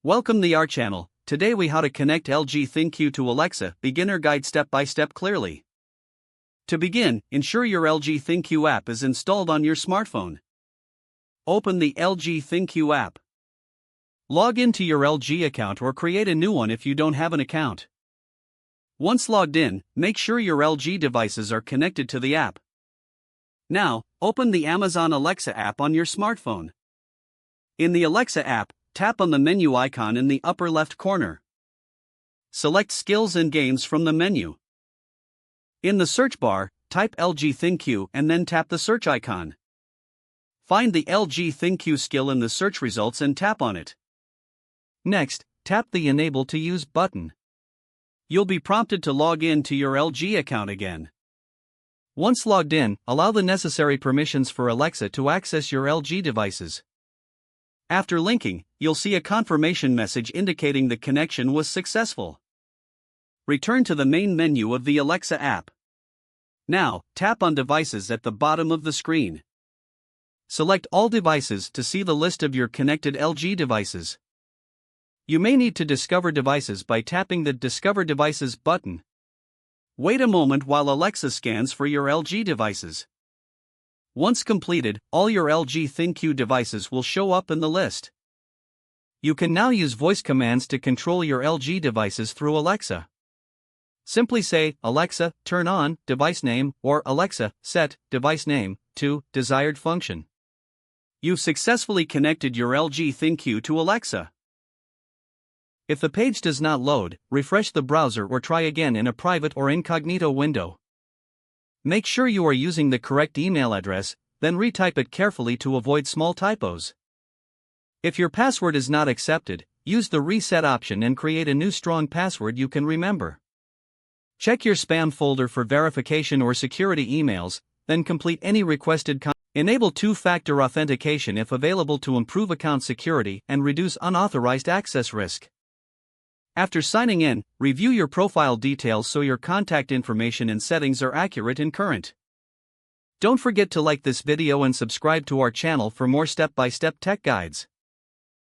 Welcome to our channel. Today we how to connect LG ThinQ to Alexa, beginner guide step by step clearly. To begin, ensure your LG ThinQ app is installed on your smartphone. Open the LG ThinQ app. Log into your LG account or create a new one if you don't have an account. Once logged in, make sure your LG devices are connected to the app. Now, open the Amazon Alexa app on your smartphone. In the Alexa app, tap on the menu icon in the upper left corner. Select Skills and Games from the menu. In the search bar, type LG ThinQ and then tap the search icon. Find the LG ThinQ skill in the search results and tap on it. Next, tap the Enable to Use button. You'll be prompted to log in to your LG account again. Once logged in, allow the necessary permissions for Alexa to access your LG devices. After linking, you'll see a confirmation message indicating the connection was successful. Return to the main menu of the Alexa app. Now, tap on Devices at the bottom of the screen. Select All Devices to see the list of your connected LG devices. You may need to discover devices by tapping the Discover Devices button. Wait a moment while Alexa scans for your LG devices. Once completed, all your LG ThinQ devices will show up in the list. You can now use voice commands to control your LG devices through Alexa. Simply say, "Alexa, turn on device name," or "Alexa, set device name to desired function." You've successfully connected your LG ThinQ to Alexa. If the page does not load, refresh the browser or try again in a private or incognito window. Make sure you are using the correct email address, then retype it carefully to avoid small typos. If your password is not accepted, use the reset option and create a new strong password you can remember. Check your spam folder for verification or security emails, then complete any requested content. Enable two-factor authentication if available to improve account security and reduce unauthorized access risk. After signing in, review your profile details so your contact information and settings are accurate and current. Don't forget to like this video and subscribe to our channel for more step-by-step tech guides.